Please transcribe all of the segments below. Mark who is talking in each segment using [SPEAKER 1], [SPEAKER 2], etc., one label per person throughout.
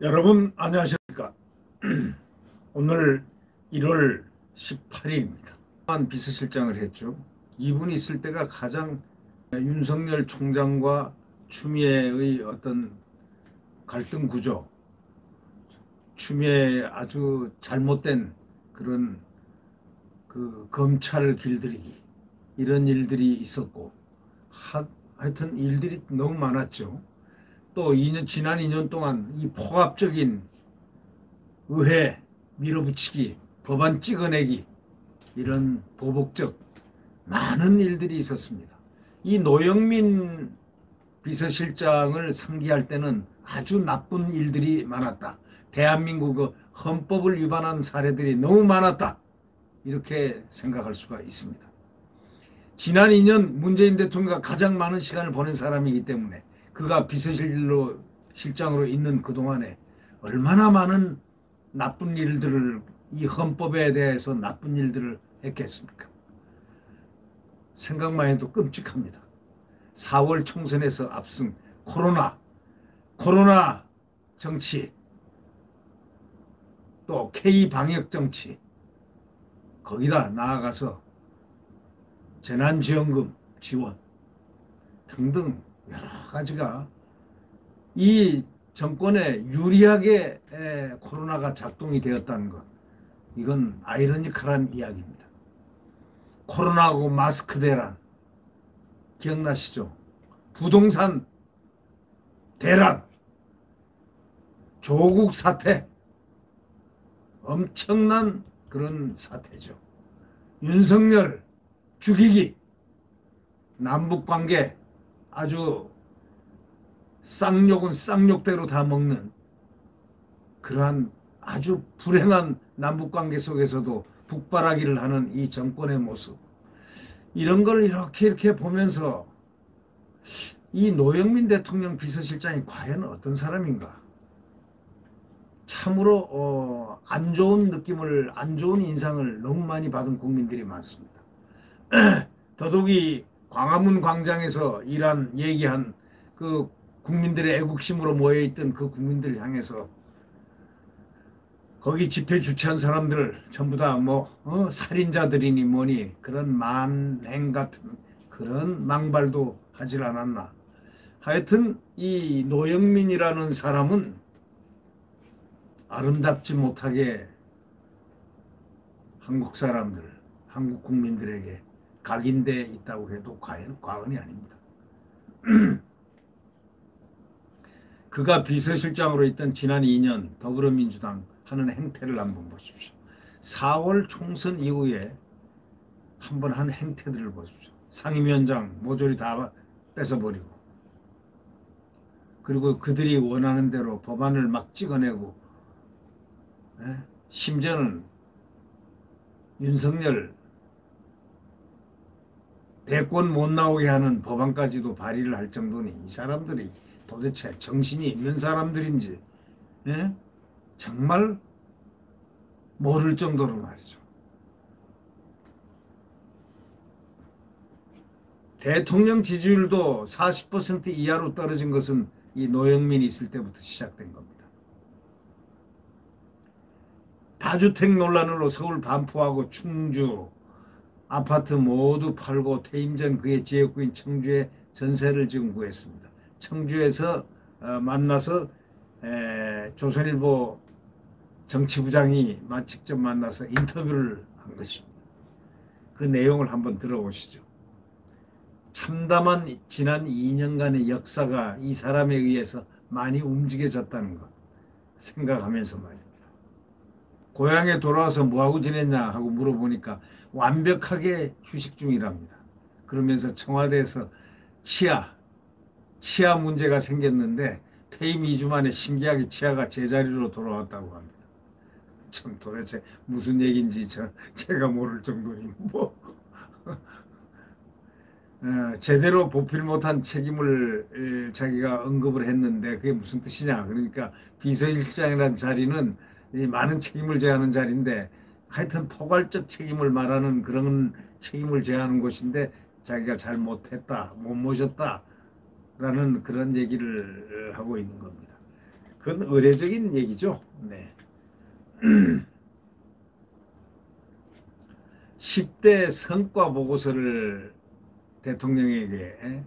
[SPEAKER 1] 여러분 안녕하십니까. 오늘 1월 18일입니다. 비서실장을 했죠. 이분이 있을 때가 가장 윤석열 총장과 추미애의 어떤 갈등 구조, 추미애의 아주 잘못된 그런 그 검찰 길들이기, 이런 일들이 있었고, 하여튼 일들이 너무 많았죠. 또 지난 2년 동안 이 폭압적인 의회 밀어붙이기, 법안 찍어내기, 이런 보복적 많은 일들이 있었습니다. 이 노영민 비서실장을 상기할 때는 아주 나쁜 일들이 많았다. 대한민국의 헌법을 위반한 사례들이 너무 많았다. 이렇게 생각할 수가 있습니다. 지난 2년 문재인 대통령과 가장 많은 시간을 보낸 사람이기 때문에 그가 비서실장으로 있는 그동안에 얼마나 많은 나쁜 일들을, 이 헌법에 대해서 나쁜 일들을 했겠습니까? 생각만 해도 끔찍합니다. 4월 총선에서 압승, 코로나 정치, 또 K방역 정치, 거기다 나아가서 재난지원금 지원 등등 여러 가지가 이 정권에 유리하게 코로나가 작동이 되었다는 것, 이건 아이러니컬한 이야기입니다. 코로나하고 마스크 대란 기억나시죠? 부동산 대란, 조국 사태, 엄청난 그런 사태죠. 윤석열 죽이기, 남북관계 아주 쌍욕은 쌍욕대로 다 먹는 그러한 아주 불행한 남북관계 속에서도 북바라기를 하는 이 정권의 모습, 이런 걸 이렇게 보면서 이 노영민 대통령 비서실장이 과연 어떤 사람인가, 참으로 안 좋은 느낌을, 안 좋은 인상을 너무 많이 받은 국민들이 많습니다. 더더욱이 광화문 광장에서 얘기한 그 국민들의 애국심으로 모여있던 그 국민들을 향해서 거기 집회 주최한 사람들 전부 다 살인자들이니 뭐니 그런 만행 같은 그런 망발도 하질 않았나. 하여튼 이 노영민이라는 사람은 아름답지 못하게 한국 사람들, 한국 국민들에게 각인돼 있다고 해도 과언이 아닙니다. 그가 비서실장으로 있던 지난 2년 더불어민주당 하는 행태를 한번 보십시오. 4월 총선 이후에 한번 한 행태들을 보십시오. 상임위원장 모조리 다 뺏어버리고, 그리고 그들이 원하는 대로 법안을 막 찍어내고, 심지어는 윤석열 대권 못 나오게 하는 법안까지도 발의를 할 정도니 이 사람들이 도대체 정신이 있는 사람들인지 정말 모를 정도로 말이죠. 대통령 지지율도 40% 이하로 떨어진 것은 이 노영민이 있을 때부터 시작된 겁니다. 다주택 논란으로 서울 반포하고 충주 아파트 모두 팔고 퇴임 전 그의 지역구인 청주에 전세를 지금 구했습니다. 청주에서 만나서 조선일보 정치부장이 직접 만나서 인터뷰를 한 것입니다. 그 내용을 한번 들어보시죠. 참담한 지난 2년간의 역사가 이 사람에 의해서 많이 움직여졌다는 것 생각하면서 말입니다. 고향에 돌아와서 뭐하고 지냈냐 하고 물어보니까 완벽하게 휴식 중이랍니다. 그러면서 청와대에서 치아 문제가 생겼는데 퇴임 2주 만에 신기하게 치아가 제자리로 돌아왔다고 합니다. 참 도대체 무슨 얘기인지 제가 모를 정도니 제대로 보필 못한 책임을 자기가 언급을 했는데 그게 무슨 뜻이냐. 그러니까 비서실장이라는 자리는 많은 책임을 져야 하는 자리인데, 하여튼 포괄적 책임을 말하는 그런 책임을 져야 하는 곳인데 자기가 잘 못했다, 못 모셨다 라는 그런 얘기를 하고 있는 겁니다. 그건 의례적인 얘기죠. 네. 10대 성과 보고서를 대통령에게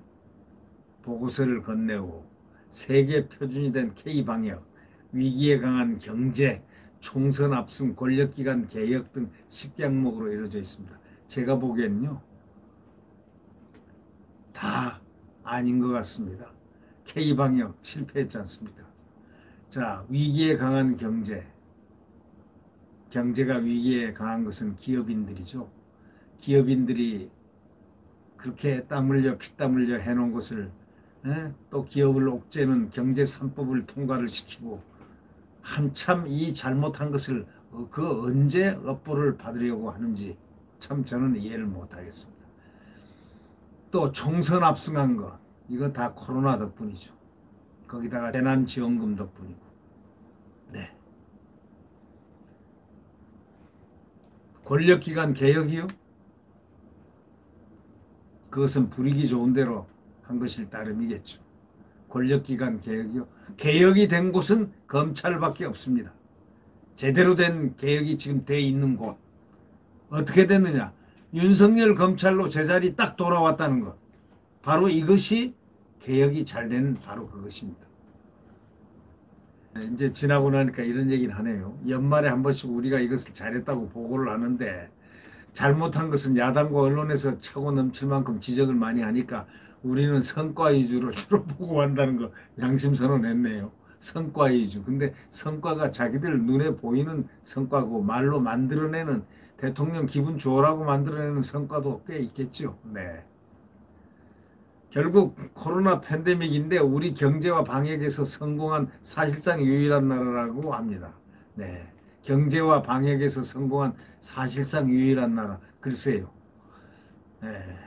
[SPEAKER 1] 보고서를 건네고 세계 표준이 된 K방역, 위기에 강한 경제, 총선 앞선 권력기관 개혁 등 10개 항목으로 이루어져 있습니다. 제가 보기에는요, 다 아닌 것 같습니다. K방역 실패했지 않습니까? 자, 위기에 강한 경제, 경제가 위기에 강한 것은 기업인들이죠. 기업인들이 그렇게 땀 흘려 피땀 흘려 해놓은 것을 또 기업을 옥죄는 경제 3법을 통과를 시키고 한참 이 잘못한 것을 그 언제 업보를 받으려고 하는지 참 저는 이해를 못하겠습니다. 또 총선 압승한 거 이거 다 코로나 덕분이죠. 거기다가 재난지원금 덕분이고. 네. 권력기관 개혁이요? 그것은 불이기 좋은 대로 한 것일 따름이겠죠. 권력기관 개혁이요. 개혁이 된 곳은 검찰밖에 없습니다. 제대로 된 개혁이 지금 돼 있는 곳. 어떻게 됐느냐. 윤석열 검찰로 제자리 딱 돌아왔다는 것. 바로 이것이 개혁이 잘 된 바로 그것입니다. 이제 지나고 나니까 이런 얘기를 하네요. 연말에 한 번씩 우리가 이것을 잘했다고 보고를 하는데 잘못한 것은 야당과 언론에서 차고 넘칠 만큼 지적을 많이 하니까 우리는 성과 위주로 주로 보고한다는 거 양심선언했네요. 성과 위주. 근데 성과가 자기들 눈에 보이는 성과고 말로 만들어내는 대통령 기분 좋으라고 만들어내는 성과도 꽤 있겠죠. 네. 결국 코로나 팬데믹인데 우리 경제와 방역에서 성공한 사실상 유일한 나라라고 합니다. 네. 경제와 방역에서 성공한 사실상 유일한 나라. 글쎄요. 네.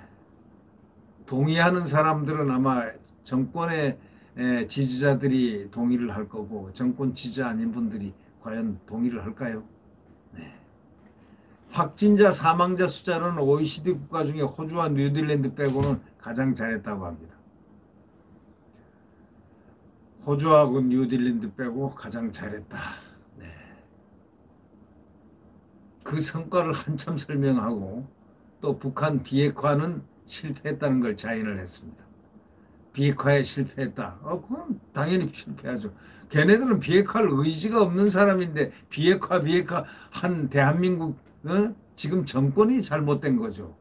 [SPEAKER 1] 동의하는 사람들은 아마 정권의 지지자들이 동의를 할 거고 정권 지지자 아닌 분들이 과연 동의를 할까요? 네. 확진자 사망자 숫자는 OECD 국가 중에 호주와 뉴질랜드 빼고는 가장 잘했다고 합니다. 호주하고 뉴질랜드 빼고 가장 잘했다. 네. 그 성과를 한참 설명하고 또 북한 비핵화는 실패했다는 걸 자인을 했습니다. 비핵화에 실패했다. 그건 당연히 실패하죠. 걔네들은 비핵화할 의지가 없는 사람인데 비핵화 한 대한민국 지금 정권이 잘못된 거죠.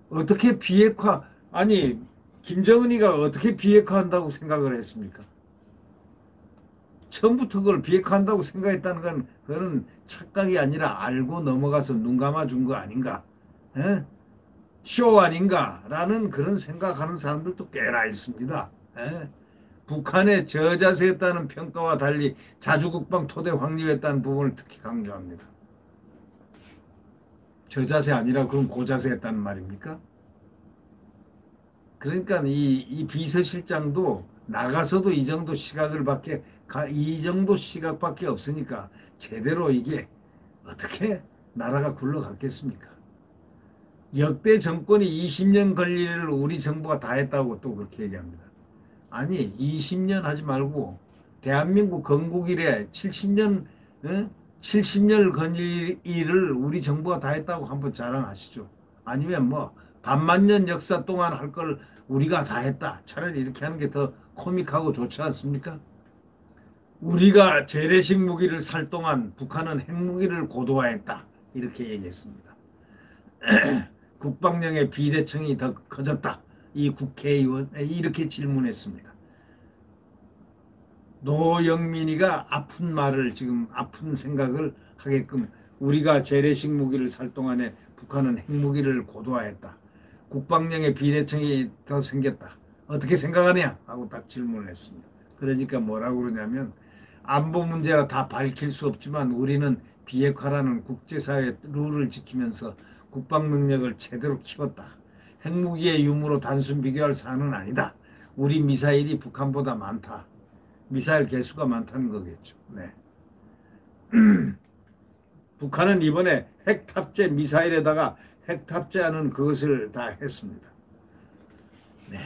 [SPEAKER 1] 어떻게 비핵화 아니 김정은이가 어떻게 비핵화한다고 생각을 했습니까? 처음부터 그걸 비핵화한다고 생각했다는 건 그거는 착각이 아니라 알고 넘어가서 눈 감아준 거 아닌가? 에? 쇼 아닌가라는 그런 생각하는 사람들도 꽤나 있습니다. 에? 북한의 저자세했다는 평가와 달리 자주국방 토대 확립했다는 부분을 특히 강조합니다. 저자세 아니라 그럼 고자세했다는 말입니까? 그러니까 이 비서실장도 나가서도 이 정도 시각밖에 없으니까 제대로 이게 어떻게 나라가 굴러갔겠습니까? 역대 정권이 20년 걸릴 일을 우리 정부가 다 했다고 또 그렇게 얘기합니다. 아니 20년 하지 말고 대한민국 건국 이래 70년 70년 걸릴 일을 우리 정부가 다 했다고 한번 자랑하시죠. 아니면 뭐 반만 년 역사 동안 할 걸 우리가 다 했다. 차라리 이렇게 하는 게 더 코믹하고 좋지 않습니까? 우리가 재래식 무기를 살 동안 북한은 핵무기를 고도화했다. 이렇게 얘기했습니다. 국방령의 비대칭이 더 커졌다. 이 국회의원 이렇게 질문했습니다. 노영민이가 아픈 말을 지금 아픈 생각을 하게끔 우리가 재래식 무기를 살 동안에 북한은 핵무기를 고도화했다. 국방령의 비대칭이 더 생겼다. 어떻게 생각하냐? 하고 딱 질문을 했습니다. 그러니까 뭐라고 그러냐면 안보 문제라 다 밝힐 수 없지만 우리는 비핵화라는 국제사회 룰을 지키면서 국방 능력을 제대로 키웠다. 핵무기의 유무로 단순 비교할 사안은 아니다. 우리 미사일이 북한보다 많다. 미사일 개수가 많다는 거겠죠. 네. 북한은 이번에 핵 탑재 미사일에다가 핵 탑재하는 그것을 다 했습니다. 네.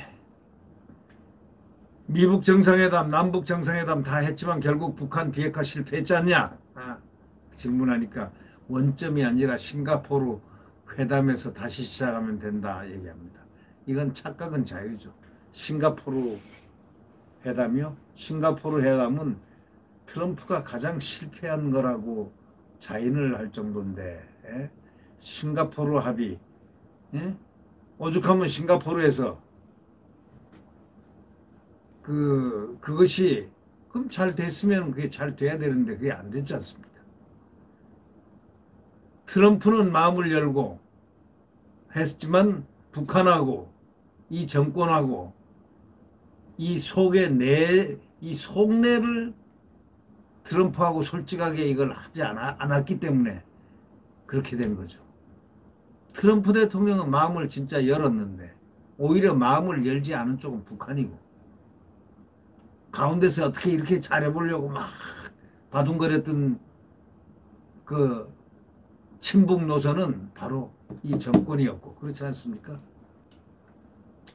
[SPEAKER 1] 미북 정상회담, 남북 정상회담 다 했지만 결국 북한 비핵화 실패했지 않냐? 질문하니까 원점이 아니라 싱가포르 회담에서 다시 시작하면 된다 얘기합니다. 이건 착각은 자유죠. 싱가포르 회담이요? 싱가포르 회담은 트럼프가 가장 실패한 거라고 자인을 할 정도인데, 예? 싱가포르 합의, 예? 오죽하면 싱가포르에서 그것이 그럼 잘 됐으면 그게 잘 돼야 되는데 그게 안 됐지 않습니까? 트럼프는 마음을 열고 했지만 북한하고 이 정권하고 이 속내를 트럼프하고 솔직하게 이걸 하지 않았기 때문에 그렇게 된 거죠. 트럼프 대통령은 마음을 진짜 열었는데 오히려 마음을 열지 않은 쪽은 북한이고 가운데서 어떻게 이렇게 잘해보려고 막 바둥거렸던 그 친북 노선은 바로 이 정권이었고 그렇지 않습니까?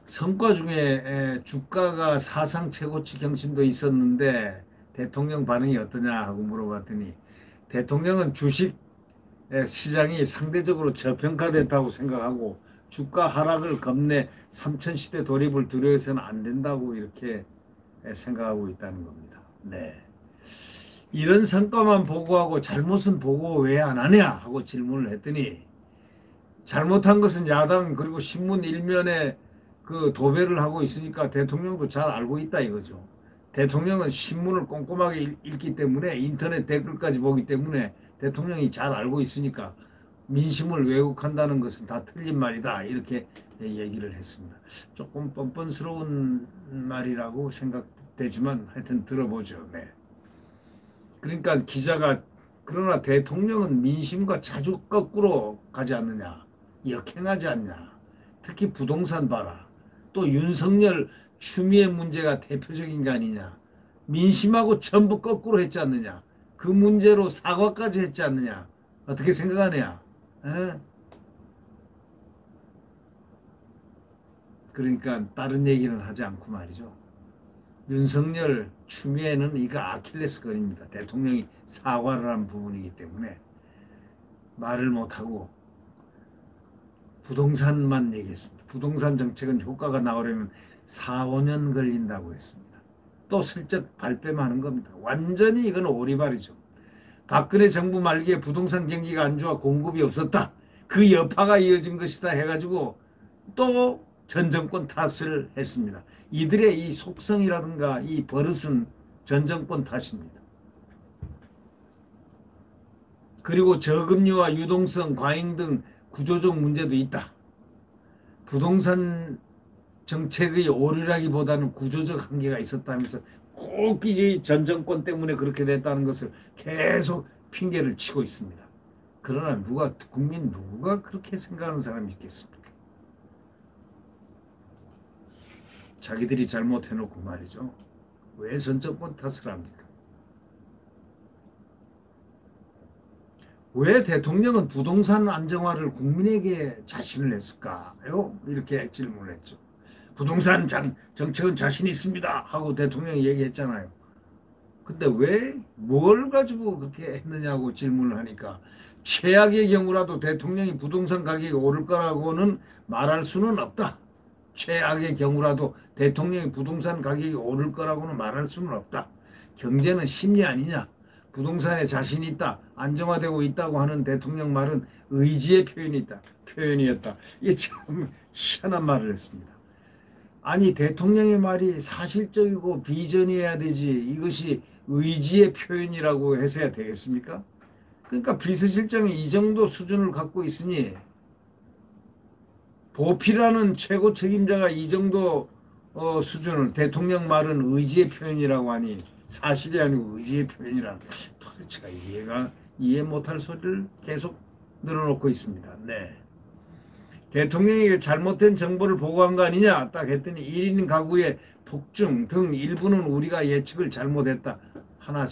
[SPEAKER 1] 성과 중에 주가가 사상 최고치 경신도 있었는데 대통령 반응이 어떠냐 하고 물어봤더니 대통령은 주식 시장이 상대적으로 저평가됐다고 생각하고 주가 하락을 겁내 삼천시대 돌입을 두려워해서는 안 된다고 이렇게 생각하고 있다는 겁니다. 네. 이런 성과만 보고하고 잘못은 보고 왜 안 하냐 하고 질문을 했더니 잘못한 것은 야당 그리고 신문 일면에 그 도배를 하고 있으니까 대통령도 잘 알고 있다 이거죠. 대통령은 신문을 꼼꼼하게 읽기 때문에 인터넷 댓글까지 보기 때문에 대통령이 잘 알고 있으니까 민심을 왜곡한다는 것은 다 틀린 말이다 이렇게 얘기를 했습니다. 조금 뻔뻔스러운 말이라고 생각되지만 하여튼 들어보죠. 네. 그러니까 기자가 그러나 대통령은 민심과 자주 거꾸로 가지 않느냐 역행하지 않냐 특히 부동산 봐라 또 윤석열 추미애 문제가 대표적인 게 아니냐 민심하고 전부 거꾸로 했지 않느냐 그 문제로 사과까지 했지 않느냐 어떻게 생각하느냐 에? 그러니까 다른 얘기는 하지 않고 말이죠. 윤석열 추미애는 이거 아킬레스건입니다. 대통령이 사과를 한 부분이기 때문에 말을 못하고 부동산만 얘기했습니다. 부동산 정책은 효과가 나오려면 4, 5년 걸린다고 했습니다. 또 슬쩍 발뺌하는 겁니다. 완전히 이건 오리발이죠. 박근혜 정부 말기에 부동산 경기가 안 좋아 공급이 없었다. 그 여파가 이어진 것이다 해가지고 또 전 정권 탓을 했습니다. 이들의 이 속성이라든가 이 버릇은 전 정권 탓입니다. 그리고 저금리와 유동성, 과잉 등 구조적 문제도 있다. 부동산 정책의 오류라기보다는 구조적 한계가 있었다면서 꼭 이 전 정권 때문에 그렇게 됐다는 것을 계속 핑계를 치고 있습니다. 그러나 국민 누가 그렇게 생각하는 사람이 있겠습니까? 자기들이 잘못해놓고 말이죠. 왜 전 정권 탓을 합니까? 왜 대통령은 부동산 안정화를 국민에게 자신을 했을까요? 이렇게 질문을 했죠. 부동산 정책은 자신 있습니다 하고 대통령이 얘기했잖아요. 근데 왜 뭘 가지고 그렇게 했느냐고 질문을 하니까 최악의 경우라도 대통령이 부동산 가격이 오를 거라고는 말할 수는 없다. 최악의 경우라도 대통령이 부동산 가격이 오를 거라고는 말할 수는 없다. 경제는 심리 아니냐. 부동산에 자신이 있다. 안정화되고 있다고 하는 대통령 말은 의지의 표현이었다. 이게 참 희한한 말을 했습니다. 아니 대통령의 말이 사실적이고 비전이어야 되지 이것이 의지의 표현이라고 해서야 되겠습니까? 그러니까 비서실장이 이 정도 수준을 갖고 있으니 보필하는 최고 책임자가 이 정도 수준을 대통령 말은 의지의 표현이라고 하니 사실이 아니고 의지의 표현이라 도대체가 이해 못할 소리를 계속 늘어놓고 있습니다. 네. 대통령에게 잘못된 정보를 보고한 거 아니냐 딱 했더니 1인 가구의 폭증 등 일부는 우리가 예측을 잘못했다. 하나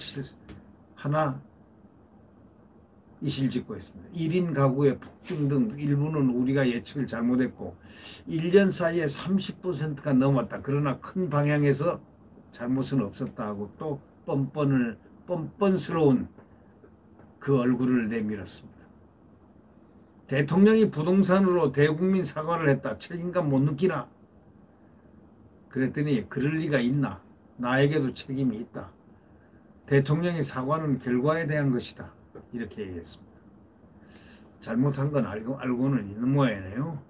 [SPEAKER 1] 이실직고 했습니다. 1인 가구의 폭증 등 일부는 우리가 예측을 잘못했고 1년 사이에 30%가 넘었다. 그러나 큰 방향에서 잘못은 없었다 하고 또 뻔뻔스러운 그 얼굴을 내밀었습니다. 대통령이 부동산으로 대국민 사과를 했다. 책임감 못 느끼나? 그랬더니 그럴 리가 있나? 나에게도 책임이 있다. 대통령의 사과는 결과에 대한 것이다. 이렇게 얘기했습니다. 잘못한 건 알고는 있는 모양이네요.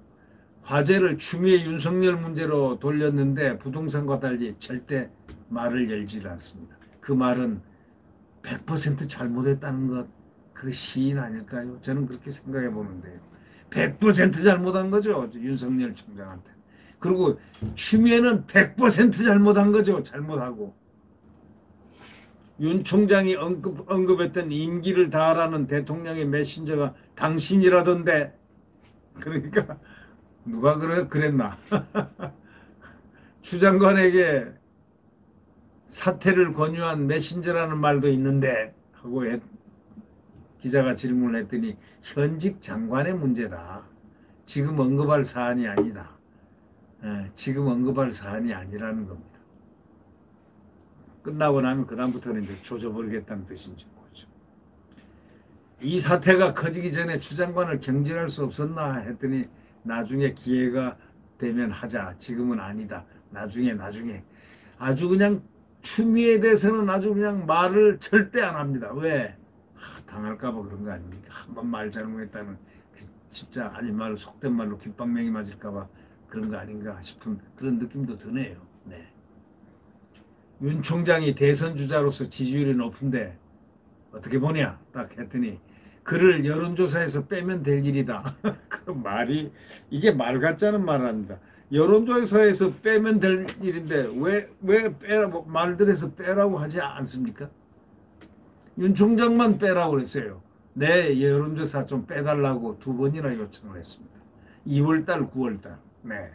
[SPEAKER 1] 화제를 추미애 윤석열 문제로 돌렸는데 부동산과 달리 절대 말을 열지 않습니다. 그 말은 100% 잘못했다는 것, 그 시인 아닐까요? 저는 그렇게 생각해 보는데요. 100% 잘못한 거죠. 윤석열 총장한테. 그리고 추미애는 100% 잘못한 거죠. 잘못하고. 윤 총장이 언급했던 임기를 다하라는 대통령의 메신저가 당신이라던데. 그러니까 누가 그랬나? 추 장관에게 사퇴를 권유한 메신저라는 말도 있는데 하고 기자가 질문을 했더니 현직 장관의 문제다. 지금 언급할 사안이 아니다. 지금 언급할 사안이 아니라는 겁니다. 끝나고 나면 그다음부터는 이제 조져버리겠다는 뜻인지 모르죠. 이 사태가 커지기 전에 추 장관을 경질할 수 없었나 했더니 나중에 기회가 되면 하자. 지금은 아니다. 나중에. 아주 그냥 추미애에 대해서는 아주 그냥 말을 절대 안 합니다. 왜? 당할까봐 그런 거 아닙니까? 한번 말 잘못했다는 진짜 아닌 말로 속된 말로 귓방명이 맞을까봐 그런 거 아닌가 싶은 그런 느낌도 드네요. 네. 윤 총장이 대선 주자로서 지지율이 높은데 어떻게 보냐 딱 했더니 그를 여론조사에서 빼면 될 일이다. 그 말이 이게 말 같자는 말을 합니다. 여론조사에서 빼면 될 일인데 왜 말들에서 빼라고 하지 않습니까? 윤 총장만 빼라고 그랬어요. 네, 여론조사 좀 빼달라고 2번이나 요청을 했습니다. 2월달, 9월달. 네.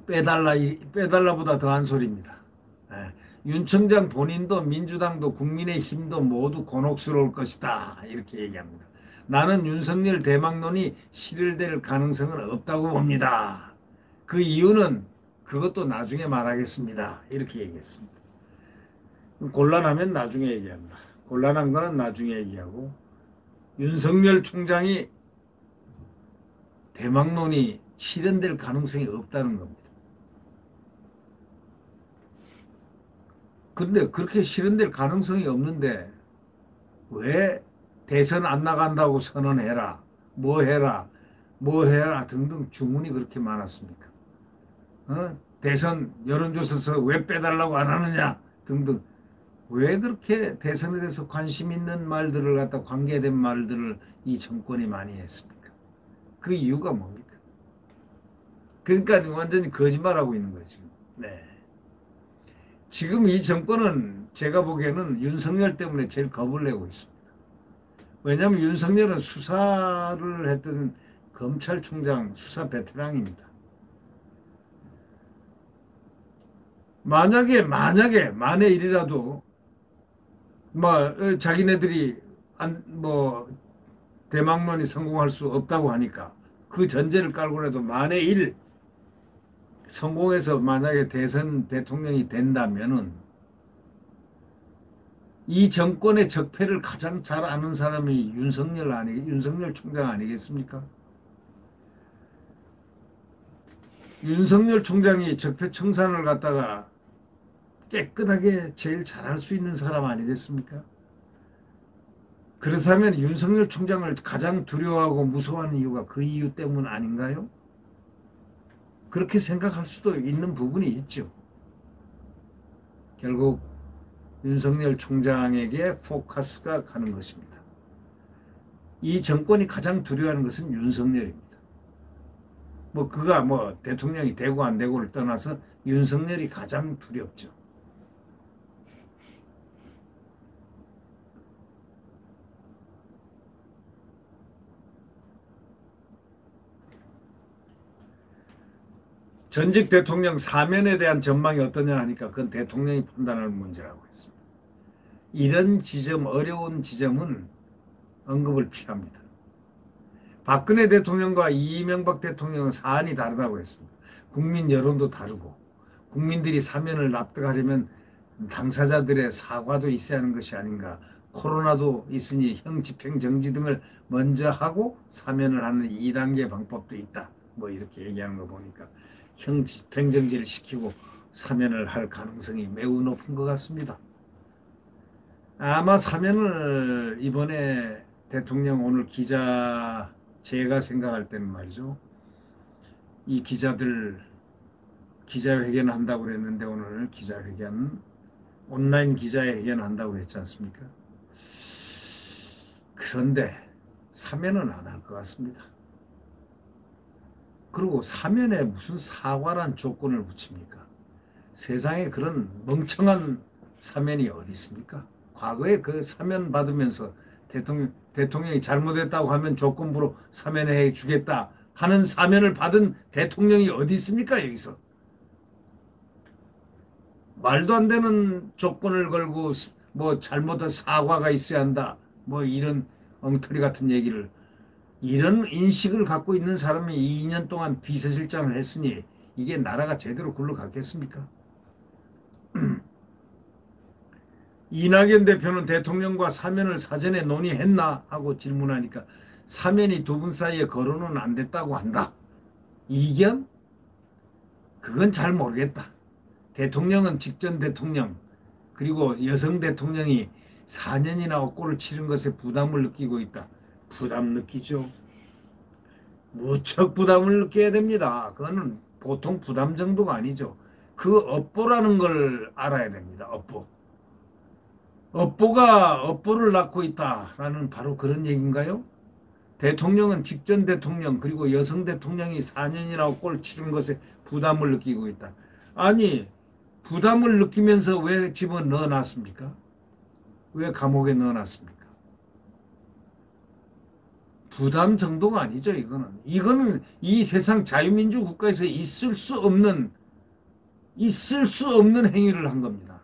[SPEAKER 1] 빼달라보다 더한 소리입니다. 네. 윤 총장 본인도 민주당도 국민의힘도 모두 곤혹스러울 것이다. 이렇게 얘기합니다. 나는 윤석열 대망론이 실현될 가능성은 없다고 봅니다. 그 이유는 그것도 나중에 말하겠습니다. 이렇게 얘기했습니다. 곤란하면 나중에 얘기합니다. 곤란한 거는 나중에 얘기하고 윤석열 총장이 대망론이 실현될 가능성이 없다는 겁니다. 근데 그렇게 실현될 가능성이 없는데 왜 대선 안 나간다고 선언해라, 뭐 해라 등등 주문이 그렇게 많았습니까? 대선 여론조사에서 왜 빼달라고 안 하느냐 등등 왜 그렇게 대선에 대해서 관심 있는 말들을 갖다 관계된 말들을 이 정권이 많이 했습니까? 그 이유가 뭡니까? 그러니까 완전히 거짓말하고 있는 거예요 지금. 네. 지금 이 정권은 제가 보기에는 윤석열 때문에 제일 겁을 내고 있습니다. 왜냐하면 윤석열은 수사를 했던 검찰총장 수사 베테랑입니다. 만에 일이라도 자기네들이 대망론이 성공할 수 없다고 하니까 그 전제를 깔고라도 만에 일 성공해서 만약에 대선 대통령이 된다면은 이 정권의 적폐를 가장 잘 아는 사람이 윤석열 총장 아니겠습니까? 윤석열 총장이 적폐 청산을 갖다가 깨끗하게 제일 잘할 수 있는 사람 아니겠습니까? 그렇다면 윤석열 총장을 가장 두려워하고 무서워하는 이유가 그 이유 때문 아닌가요? 그렇게 생각할 수도 있는 부분이 있죠. 결국 윤석열 총장에게 포커스가 가는 것입니다. 이 정권이 가장 두려워하는 것은 윤석열입니다. 그가 대통령이 되고 안 되고를 떠나서 윤석열이 가장 두렵죠. 전직 대통령 사면에 대한 전망이 어떠냐 하니까 그건 대통령이 판단할 문제라고 했습니다. 이런 어려운 지점은 언급을 피합니다. 박근혜 대통령과 이명박 대통령은 사안이 다르다고 했습니다. 국민 여론도 다르고 국민들이 사면을 납득하려면 당사자들의 사과도 있어야 하는 것이 아닌가. 코로나도 있으니 형 집행정지 등을 먼저 하고 사면을 하는 2단계 방법도 있다. 뭐 이렇게 얘기하는 거 보니까 형 집행정지를 시키고 사면을 할 가능성이 매우 높은 것 같습니다. 아마 사면을 이번에 대통령 오늘 제가 생각할 때는 말이죠. 이 기자회견 한다고 그랬는데 오늘 온라인 기자회견 한다고 했지 않습니까? 그런데 사면은 안 할 것 같습니다. 그리고 사면에 무슨 사과란 조건을 붙입니까? 세상에 그런 멍청한 사면이 어디 있습니까? 과거에 그 사면 받으면서 대통령이 잘못했다고 하면 조건부로 사면해 주겠다 하는 사면을 받은 대통령이 어디 있습니까? 여기서. 말도 안 되는 조건을 걸고 뭐 잘못한 사과가 있어야 한다. 뭐 이런 엉터리 같은 얘기를 이런 인식을 갖고 있는 사람이 2년 동안 비서실장을 했으니 이게 나라가 제대로 굴러갔겠습니까? 이낙연 대표는 대통령과 사면을 사전에 논의했나 하고 질문하니까 사면이 두 분 사이에 거론은 안 됐다고 한다. 이견? 그건 잘 모르겠다. 대통령은 직전 대통령 그리고 여성 대통령이 4년이나 옥고를 치른 것에 부담을 느끼고 있다. 부담 느끼죠. 무척 부담을 느껴야 됩니다. 그거는 보통 부담 정도가 아니죠. 그 업보라는 걸 알아야 됩니다. 업보. 업보가 업보를 낳고 있다라는 바로 그런 얘기인가요? 대통령은 직전 대통령 그리고 여성 대통령이 4년이나 옥고를 치른 것에 부담을 느끼고 있다. 아니 부담을 느끼면서 왜 집어넣어 놨습니까? 왜 감옥에 넣어 놨습니까? 부담 정도가 아니죠, 이거는. 이거는 이 세상 자유민주 국가에서 있을 수 없는 행위를 한 겁니다.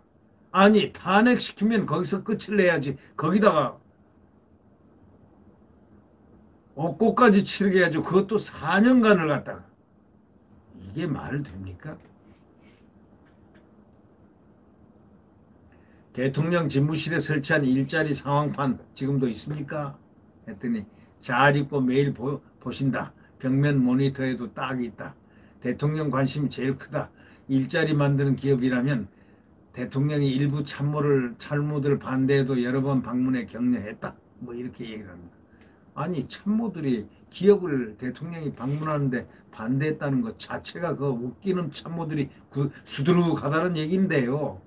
[SPEAKER 1] 아니, 탄핵시키면 거기서 끝을 내야지. 거기다가 옥고까지 치르게 해야죠. 그것도 4년간을 갖다가. 이게 말 됩니까? 대통령 집무실에 설치한 일자리 상황판 지금도 있습니까? 했더니 잘 있고 매일 보신다. 벽면 모니터에도 딱 있다. 대통령 관심이 제일 크다. 일자리 만드는 기업이라면 대통령이 일부 참모들 반대에도 여러 번 방문해 격려했다. 뭐 이렇게 얘기를 합니다. 아니 참모들이 기업을 대통령이 방문하는데 반대했다는 것 자체가 그 웃기는 참모들이 수두룩하다는 얘기인데요.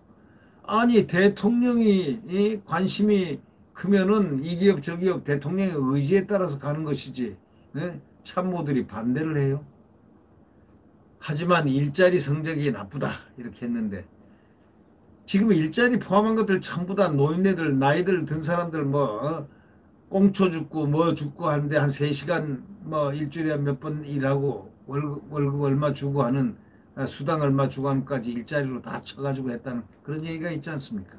[SPEAKER 1] 아니 대통령이 관심이 크면은 이 기업 저 기업 대통령의 의지에 따라서 가는 것이지 참모들이 반대를 해요. 하지만 일자리 성적이 나쁘다 이렇게 했는데 지금 일자리 포함한 것들 전부 다 노인네들 나이들 든 사람들 뭐 꽁초 죽고 뭐 죽고 하는데 한 3시간 뭐 일주일에 몇 번 일하고 월급 얼마 주고 하는 수당 얼마 주고 하는까지 일자리로 다 쳐가지고 했다는 그런 얘기가 있지 않습니까?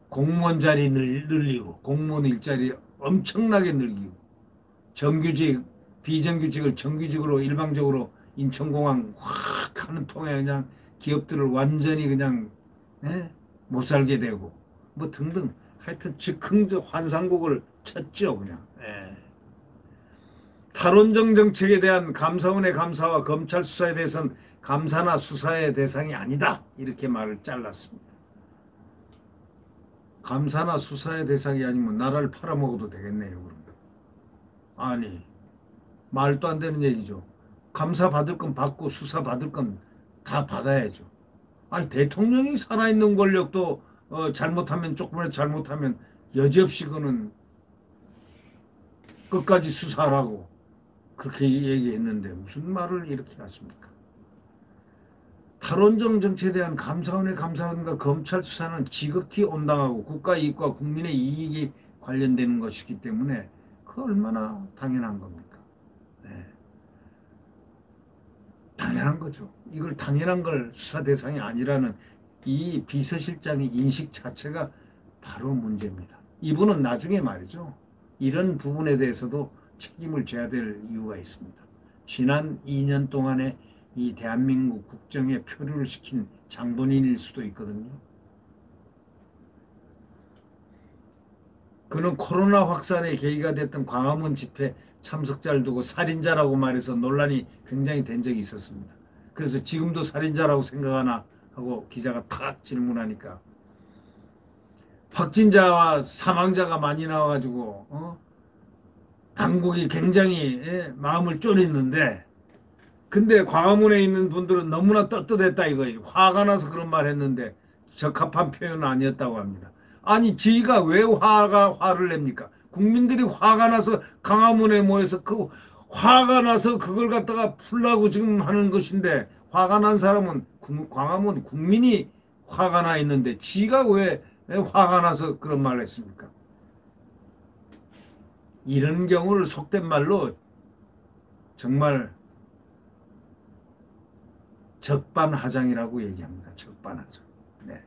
[SPEAKER 1] 공무원 자리 늘리고 공무원 일자리 엄청나게 늘리고 정규직 비정규직을 정규직으로 일방적으로 인천공항 확 하는 통에 그냥 기업들을 완전히 그냥 못 살게 되고 뭐 등등 하여튼 즉흥적 환상곡을 쳤죠 그냥. 탈원정 정책에 대한 감사원의 감사와 검찰 수사에 대해서는 감사나 수사의 대상이 아니다 이렇게 말을 잘랐습니다. 감사나 수사의 대상이 아니면 나라를 팔아먹어도 되겠네요 그러면. 아니 말도 안 되는 얘기죠. 감사 받을 건 받고 수사 받을 건 다 받아야죠. 아니 대통령이 살아있는 권력도 잘못하면 조금이라도 잘못하면 여지없이 그는 끝까지 수사하라고 그렇게 얘기했는데 무슨 말을 이렇게 하십니까? 탈원정 정책에 대한 감사원의 감사라든가 검찰 수사는 지극히 온당하고 국가 이익과 국민의 이익이 관련되는 것이기 때문에 그 얼마나 당연한 겁니까? 네. 당연한 거죠. 이걸 당연한 걸 수사 대상이 아니라는 이 비서실장의 인식 자체가 바로 문제입니다. 이분은 나중에 말이죠. 이런 부분에 대해서도 책임을 져야 될 이유가 있습니다. 지난 2년 동안의 이 대한민국 국정에 표류를 시킨 장본인일 수도 있거든요. 그는 코로나 확산의 계기가 됐던 광화문 집회 참석자를 두고 살인자라고 말해서 논란이 굉장히 된 적이 있었습니다. 그래서 지금도 살인자라고 생각하나 하고 기자가 탁 질문하니까 확진자와 사망자가 많이 나와가지고 당국이 굉장히 마음을 쫄였는데 근데 광화문에 있는 분들은 너무나 떳떳했다 이거예요. 화가 나서 그런 말 했는데 적합한 표현은 아니었다고 합니다. 아니 지가 왜 화를 냅니까? 국민들이 화가 나서 광화문에 모여서 그 화가 나서 그걸 갖다가 풀라고 지금 하는 것인데 화가 난 사람은 광화문 국민이 화가 나 있는데 지가 왜 화가 나서 그런 말을 했습니까? 이런 경우를 속된 말로 정말 적반하장이라고 얘기합니다. 적반하장. 네.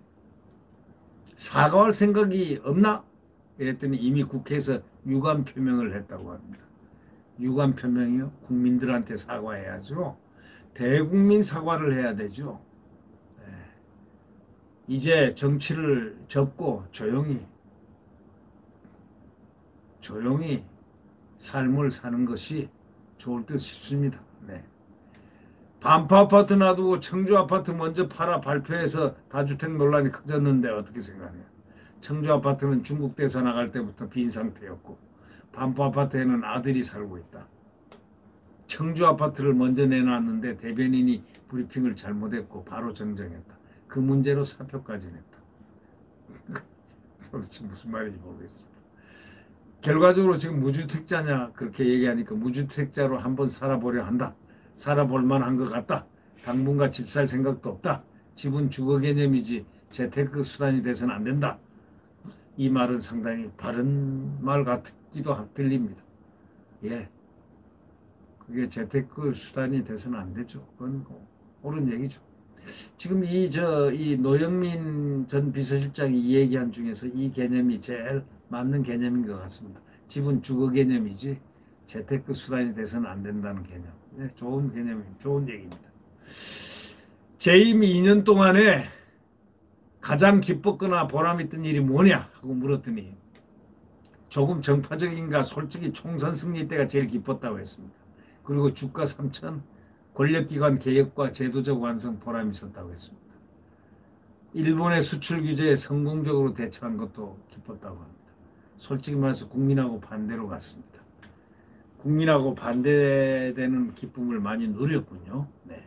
[SPEAKER 1] 사과할 생각이 없나? 이랬더니 이미 국회에서 유감 표명을 했다고 합니다. 유감 표명이요? 국민들한테 사과해야죠. 대국민 사과를 해야 되죠. 네. 이제 정치를 접고 조용히 삶을 사는 것이 좋을 듯 싶습니다. 네. 반포 아파트 놔두고 청주 아파트 먼저 팔아 발표해서 다주택 논란이 커졌는데 어떻게 생각해요? 청주 아파트는 중국 대사 나갈 때부터 빈 상태였고 반포 아파트에는 아들이 살고 있다. 청주 아파트를 먼저 내놨는데 대변인이 브리핑을 잘못했고 바로 정정했다. 그 문제로 사표까지 냈다. 도대체 무슨 말인지 모르겠습니다. 결과적으로 지금 무주택자냐 그렇게 얘기하니까 무주택자로 한번 살아보려 한다. 살아볼 만한 것 같다. 당분간 집 살 생각도 없다. 집은 주거 개념이지 재테크 수단이 돼서는 안 된다. 이 말은 상당히 바른 말 같기도 들립니다. 예, 그게 재테크 수단이 돼서는 안 되죠. 그건 옳은 얘기죠. 지금 이 노영민 전 비서실장이 이 얘기한 중에서 이 개념이 제일 맞는 개념인 것 같습니다. 집은 주거 개념이지 재테크 수단이 돼서는 안 된다는 개념. 네, 좋은 개념입니다. 좋은 얘기입니다. 재임 2년 동안에 가장 기뻤거나 보람있던 일이 뭐냐 하고 물었더니 조금 정파적인가 솔직히 총선 승리 때가 제일 기뻤다고 했습니다. 그리고 주가 3천, 권력기관 개혁과 제도적 완성 보람이 있었다고 했습니다. 일본의 수출 규제에 성공적으로 대처한 것도 기뻤다고 합니다. 솔직히 말해서 국민하고 반대로 갔습니다. 국민하고 반대되는 기쁨을 많이 누렸군요. 네.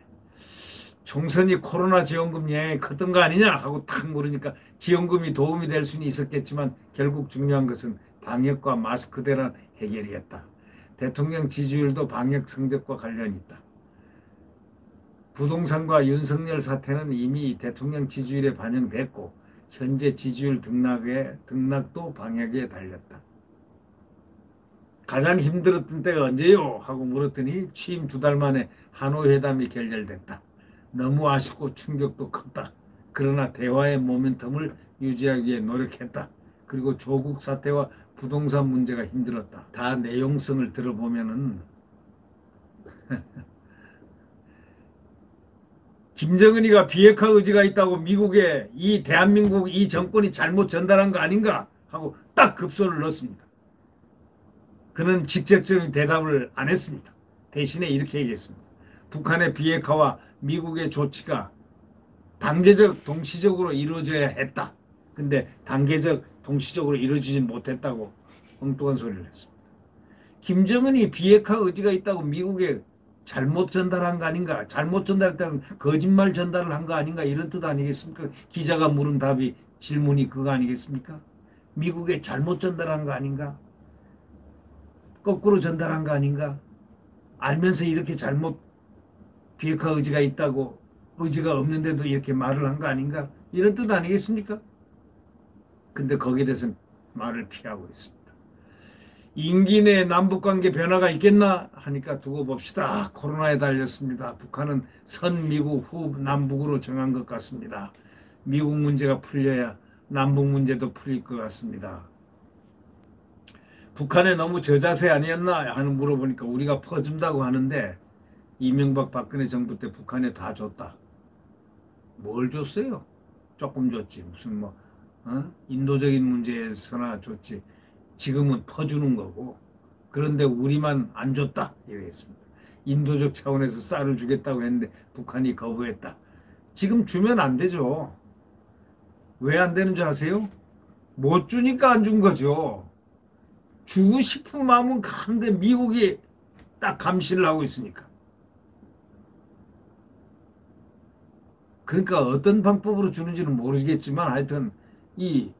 [SPEAKER 1] 총선이 코로나 지원금 영향이 컸던 거 아니냐 하고 탁 물으니까 지원금이 도움이 될 수는 있었겠지만 결국 중요한 것은 방역과 마스크 대란 해결이었다. 대통령 지지율도 방역 성적과 관련이 있다. 부동산과 윤석열 사태는 이미 대통령 지지율에 반영됐고 현재 지지율 등락도 방역에 달렸다. 가장 힘들었던 때가 언제요? 하고 물었더니 취임 2달 만에 하노이 회담이 결렬됐다. 너무 아쉽고 충격도 컸다. 그러나 대화의 모멘텀을 유지하기 위해 노력했다. 그리고 조국 사태와 부동산 문제가 힘들었다. 다 내용성을 들어보면은 김정은이가 비핵화 의지가 있다고 미국에 이 대한민국 이 정권이 잘못 전달한 거 아닌가 하고 딱 급소를 넣었습니다. 그는 직접적인 대답을 안 했습니다. 대신에 이렇게 얘기했습니다. 북한의 비핵화와 미국의 조치가 단계적 동시적으로 이루어져야 했다. 근데 단계적 동시적으로 이루어지지 못했다고 엉뚱한 소리를 했습니다. 김정은이 비핵화 의지가 있다고 미국에 잘못 전달한 거 아닌가? 잘못 전달했다면 거짓말 전달을 한 거 아닌가? 이런 뜻 아니겠습니까? 기자가 물은 질문이 그거 아니겠습니까? 미국에 잘못 전달한 거 아닌가? 거꾸로 전달한 거 아닌가? 알면서 이렇게 잘못 비핵화 의지가 있다고 의지가 없는데도 이렇게 말을 한 거 아닌가? 이런 뜻 아니겠습니까? 근데 거기에 대해서는 말을 피하고 있습니다. 임기 내 남북관계 변화가 있겠나 하니까 두고 봅시다. 코로나에 달렸습니다. 북한은 선미국 후 남북으로 정한 것 같습니다. 미국 문제가 풀려야 남북 문제도 풀릴 것 같습니다. 북한에 너무 저자세 아니었나 하는 물어보니까 우리가 퍼준다고 하는데 이명박 박근혜 정부 때 북한에 다 줬다. 뭘 줬어요? 조금 줬지. 무슨 뭐 인도적인 문제에서나 줬지. 지금은 퍼주는 거고. 그런데 우리만 안 줬다. 이랬습니다. 인도적 차원에서 쌀을 주겠다고 했는데 북한이 거부했다. 지금 주면 안 되죠. 왜 안 되는 줄 아세요? 못 주니까 안 준 거죠. 주고 싶은 마음은 가는데 미국이 딱 감시를 하고 있으니까. 그러니까 어떤 방법으로 주는지는 모르겠지만 하여튼 이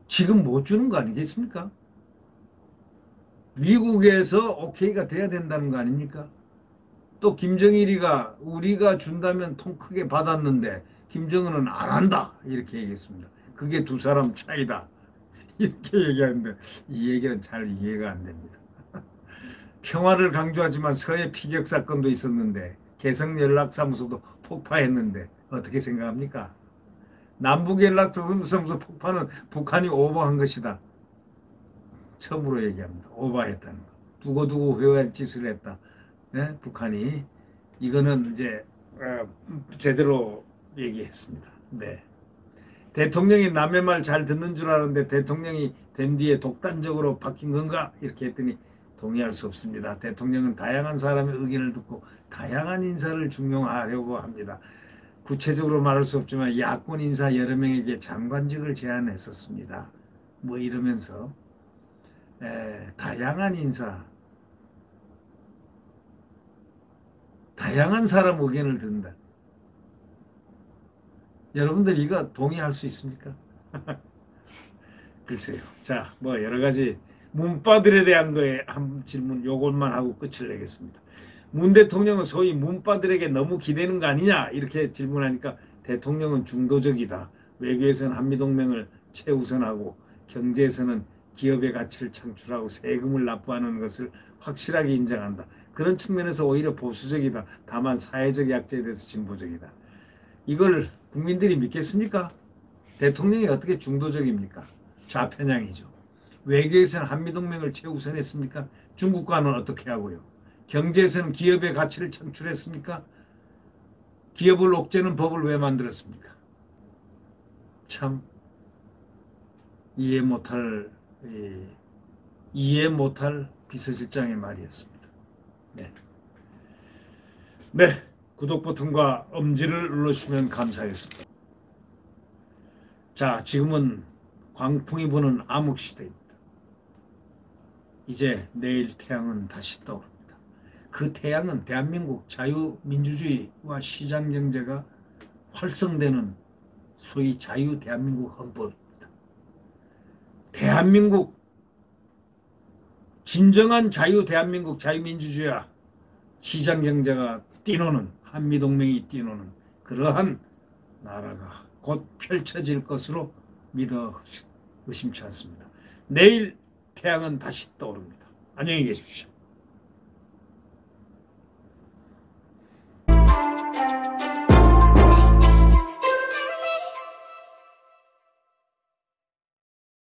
[SPEAKER 1] 지금 못 주는 거 아니겠습니까? 미국에서 오케이가 돼야 된다는 거 아닙니까? 또 김정일이가 우리가 준다면 통 크게 받았는데 김정은은 안 한다 이렇게 얘기했습니다. 그게 두 사람 차이다 이렇게 얘기하는데 이 얘기는 잘 이해가 안 됩니다. 평화를 강조하지만 서해 피격 사건도 있었는데 개성연락사무소도 폭파했는데 어떻게 생각합니까? 남북연락사무소 폭파는 북한이 오버한 것이다. 처음으로 얘기합니다. 오버했다는 거. 두고두고 회화할 짓을 했다. 네? 북한이 이거는 이제 제대로 얘기했습니다. 네. 대통령이 남의 말 잘 듣는 줄 알았는데 대통령이 된 뒤에 독단적으로 바뀐 건가? 이렇게 했더니 동의할 수 없습니다. 대통령은 다양한 사람의 의견을 듣고 다양한 인사를 중용하려고 합니다. 구체적으로 말할 수 없지만 야권 인사 여러 명에게 장관직을 제안했었습니다. 뭐 이러면서 다양한 인사, 다양한 사람 의견을 듣는다. 여러분들 이거 동의할 수 있습니까? 글쎄요. 자, 뭐 여러 가지 문바들에 대한 거에 한 질문 요것만 하고 끝을 내겠습니다. 문 대통령은 소위 문바들에게 너무 기대는 거 아니냐 이렇게 질문하니까 대통령은 중도적이다. 외교에서는 한미동맹을 최우선하고 경제에서는 기업의 가치를 창출하고 세금을 납부하는 것을 확실하게 인정한다. 그런 측면에서 오히려 보수적이다. 다만 사회적 약자에 대해서 진보적이다. 이걸 국민들이 믿겠습니까? 대통령이 어떻게 중도적입니까? 좌편향이죠. 외교에서는 한미동맹을 최우선했습니까? 중국과는 어떻게 하고요? 경제에서는 기업의 가치를 창출했습니까? 기업을 옥죄는 법을 왜 만들었습니까? 참 이해 못할 비서실장의 말이었습니다. 네. 네. 구독 버튼과 엄지를 눌러주시면 감사하겠습니다. 자, 지금은 광풍이 부는 암흑 시대입니다. 이제 내일 태양은 다시 떠오릅니다. 그 태양은 대한민국 자유민주주의와 시장경제가 활성되는 소위 자유 대한민국 헌법입니다. 대한민국 진정한 자유 대한민국 자유민주주의와 시장경제가 뛰노는 한미동맹이 뛰노는 그러한 나라가 곧 펼쳐질 것으로 믿어 의심치 않습니다. 내일 태양은 다시 떠오릅니다. 안녕히 계십시오.